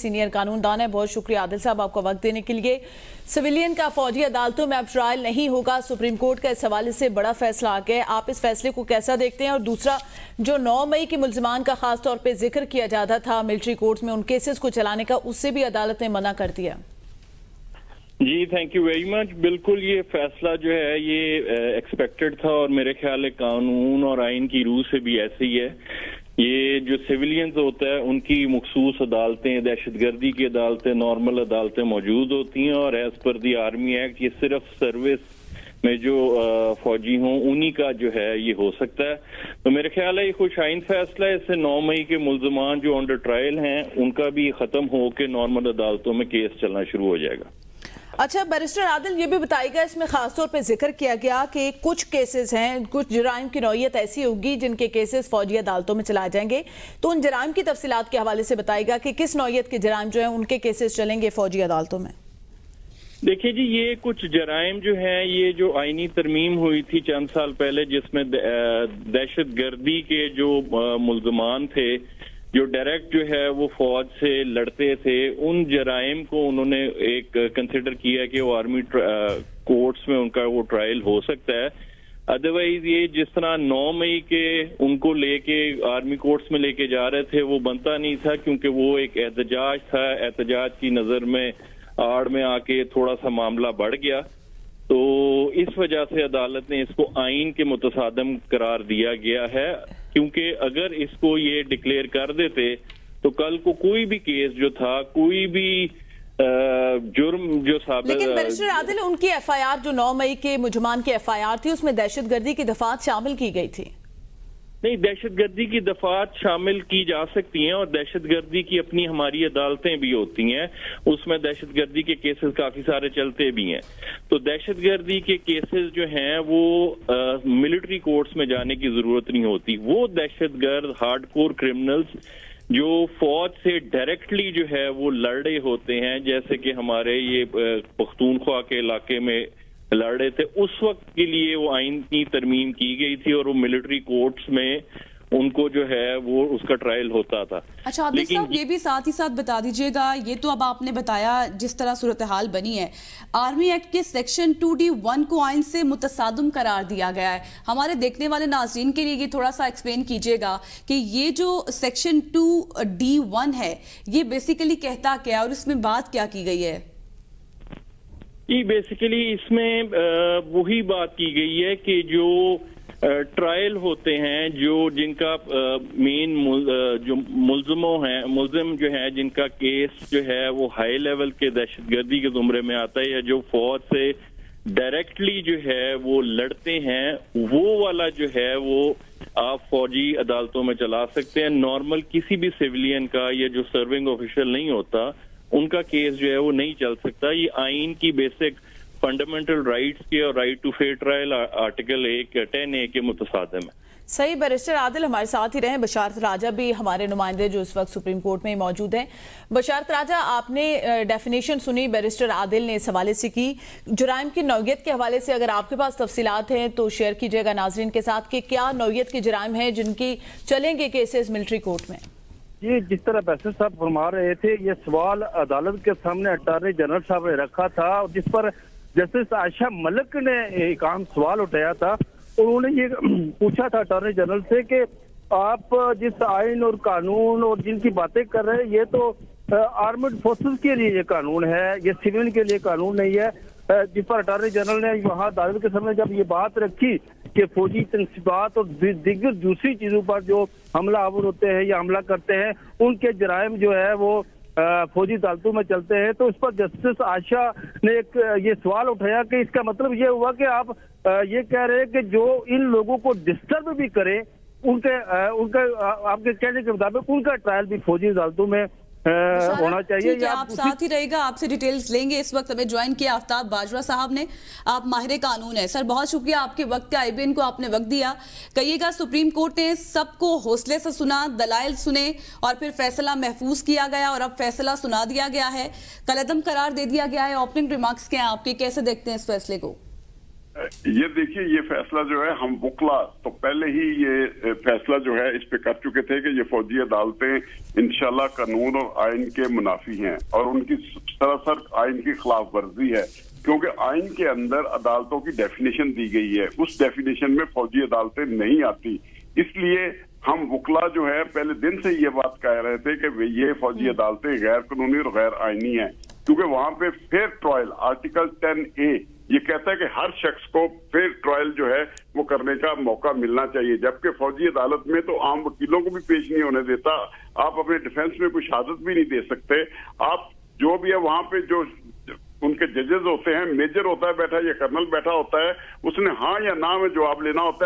Senior कानूनदान है। बहुत शुक्रिया आदिल साहब आपका वक्त देने के लिए। सिविलियन का फौजी अदालतों में अब ट्रायल नहीं होगा, सुप्रीम कोर्ट का इस हवाले से बड़ा फैसला आ गया। आप इस फैसले को कैसा देखते हैं? और दूसरा, जो 9 मई के मुल्जिमान का खास तौर पे जिक्र किया जाता था मिलिट्री कोर्ट में उन केसेस को चलाने का, उससे भी अदालत ने मना कर दिया। जी थैंक यू वेरी मच। बिल्कुल ये फैसला जो है ये एक्सपेक्टेड था और मेरे ख्याल है कानून और आइन की रूह से भी ऐसे ही है। ये जो सिविलियंस होता है उनकी मखसूस अदालतें, दहशतगर्दी की अदालतें, नॉर्मल अदालतें मौजूद होती हैं और एज पर दी आर्मी एक्ट ये सिर्फ सर्विस में जो फौजी हों उन्हीं का जो है ये हो सकता है। तो मेरे ख्याल है ये खुश आइन फैसला है। इससे 9 मई के मुल्जिमान जो अंडर ट्रायल हैं उनका भी खत्म हो के नॉर्मल अदालतों में केस चलना शुरू हो जाएगा। अच्छा बैरिस्टर आदिल, ये भी बताइएगा, इसमें खासतौर पे जिक्र किया गया कि कुछ केसेस हैं, कुछ जराइम की नौयत ऐसी होगी जिनके केसेस फौजी अदालतों में चलाए जाएंगे, तो उन जराइम की तफसीलात के हवाले से बताइएगा कि किस नौयत के जराइम जो है उनके केसेस चलेंगे फौजी अदालतों में। देखिए जी, ये कुछ जराइम जो हैं, ये जो आईनी तरमीम हुई थी चंद साल पहले जिसमें दहशतगर्दी के जो मुल्जमान थे जो डायरेक्ट जो है वो फौज से लड़ते थे, उन जराइम को उन्होंने एक कंसिडर किया कि वो आर्मी कोर्ट्स में उनका वो ट्रायल हो सकता है। अदरवाइज ये जिस तरह 9 मई के उनको लेके आर्मी कोर्ट्स में लेके जा रहे थे वो बनता नहीं था, क्योंकि वो एक एहतजाज था। एहतजाज की नजर में आड़ में आके थोड़ा सा मामला बढ़ गया, तो इस वजह से अदालत ने इसको आइन के मुतसादम करार दिया गया है। क्योंकि अगर इसको ये डिक्लेयर कर देते तो कल को कोई भी केस जो था, कोई भी जुर्म जो साबित। लेकिन बैरिस्टर आदिल, उनकी एफआईआर जो 9 मई के मुजमान की एफआईआर थी उसमें दहशतगर्दी की दफात शामिल की गई थी। नहीं, दहशतगर्दी की दफात शामिल की जा सकती हैं और दहशतगर्दी की अपनी हमारी अदालतें भी होती हैं, उसमें दहशतगर्दी के केसेस काफी सारे चलते भी हैं। तो दहशतगर्दी के केसेस जो हैं वो मिलिट्री कोर्ट्स में जाने की जरूरत नहीं होती। वो दहशतगर्द हार्डकोर क्रिमिनल्स जो फौज से डायरेक्टली जो है वो लड़े होते हैं, जैसे कि हमारे ये पख्तूनख्वा के इलाके में लड़ रहे थे, उस वक्त के लिए वो आइन की तरमीम की गई थी और वो मिलिट्री कोर्ट्स में उनको जो है वो उसका ट्रायल होता था। अच्छा आदिल साहब, ये भी साथ ही साथ बता दीजिएगा, ये तो अब आपने बताया जिस तरह सूरत हाल बनी है, आर्मी एक्ट के सेक्शन 2D1 को आइन से मुतसादम करार दिया गया है। हमारे देखने वाले नाज़रीन के लिए ये थोड़ा सा एक्सप्लेन कीजिएगा कि ये जो सेक्शन 2D1 है ये बेसिकली कहता क्या है और इसमें बात क्या की गई है? ये बेसिकली इसमें वही बात की गई है कि जो ट्रायल होते हैं, जो जिनका मेन जो मुल्जिम जो है जिनका केस जो है वो हाई लेवल के दहशतगर्दी के जुमरे में आता है या जो फौज से डायरेक्टली जो है वो लड़ते हैं, वो वाला जो है वो आप फौजी अदालतों में चला सकते हैं। नॉर्मल किसी भी सिविलियन का या जो सर्विंग ऑफिशियल नहीं होता उनका केस जो है वो नहीं चल सकता। ये आइन की बेसिक फंडामेंटल राइट्स के और right to fair trial article 10A के मुतसादम है। सही। बैरिस्टर आदिल हमारे साथ ही रहे। बशारत राजा भी हमारे नुमाइंदे जो इस वक्त सुप्रीम कोर्ट में मौजूद हैं। बशारत राजा, आपने डेफिनेशन सुनी बैरिस्टर आदिल ने इस हवाले से की, जुराइम की नौयत के हवाले से अगर आपके पास तफसीलात हैं तो शेयर कीजिएगा नाजरीन के साथ कि क्या नौयत के जुराइम हैं जिनकी चलेंगे केसेस मिलिट्री कोर्ट में। जी, जिस तरह बैरिस्टर साहब फरमा रहे थे, ये सवाल अदालत के सामने अटॉर्नी जनरल साहब ने रखा था, जिस पर जस्टिस आयशा मलिक ने एक आम सवाल उठाया था। उन्होंने ये पूछा था अटॉर्नी जनरल से कि आप जिस आइन और कानून और जिनकी बातें कर रहे हैं ये तो आर्मड फोर्सेस के लिए ये कानून है, ये सिविल के लिए कानून नहीं है। जिस पर अटॉर्नी जनरल ने वहाँ अदालत के सामने जब ये बात रखी कि फौजी तनसीबात और दिग्गर दूसरी चीजों पर जो हमला आवर होते हैं या हमला करते हैं उनके जराइम जो है वो फौजी अदालतों में चलते हैं, तो इस पर जस्टिस आयशा ने एक ये सवाल उठाया कि इसका मतलब ये हुआ कि आप ये कह रहे हैं कि जो इन लोगों को डिस्टर्ब भी करे उनके आपके कहने के मुताबिक उनका ट्रायल भी फौजी अदालतों में होना चाहिए। ठीक है, आप साथ ही रहेगा, आपसे डिटेल्स लेंगे। इस वक्त हमें ज्वाइन किया आफ्ताब बाजवा साहब ने, आप माहिर कानून है। सर बहुत शुक्रिया आपके वक्त का, IBN को आपने वक्त दिया। कहिएगा, सुप्रीम कोर्ट ने सबको हौसले से सुना, दलाइल सुने और फिर फैसला महफूज किया गया और अब फैसला सुना दिया गया है, कलअदम करार दे दिया गया है। ओपनिंग रिमार्क्स क्या है आपके, कैसे देखते हैं इस फैसले को? ये देखिए, ये फैसला जो है हम वकला तो पहले ही ये फैसला जो है इस पे कर चुके थे कि ये फौजी अदालतें इंशाल्लाह कानून और आइन के मुनाफी हैं और उनकी सरासर आइन की खिलाफ वर्जी है, क्योंकि आइन के अंदर अदालतों की डेफिनेशन दी गई है, उस डेफिनेशन में फौजी अदालतें नहीं आती। इसलिए हम वकला जो है पहले दिन से ये बात कह रहे थे कि ये फौजी अदालतें गैर कानूनी और गैर आइनी है, क्योंकि वहां पे फेयर ट्रायल आर्टिकल 10A ये कहता है कि हर शख्स को फेयर ट्रायल जो है वो करने का मौका मिलना चाहिए, जबकि फौजी अदालत में तो आम वकीलों को भी पेश नहीं होने देता। आप अपने डिफेंस में कोई शहादत भी नहीं दे सकते। आप जो भी है वहां पे जो उनके जजेस होते हैं, मेजर होता है बैठा या कर्नल बैठा होता है, उसने हाँ या ना में जवाब लेना होता है।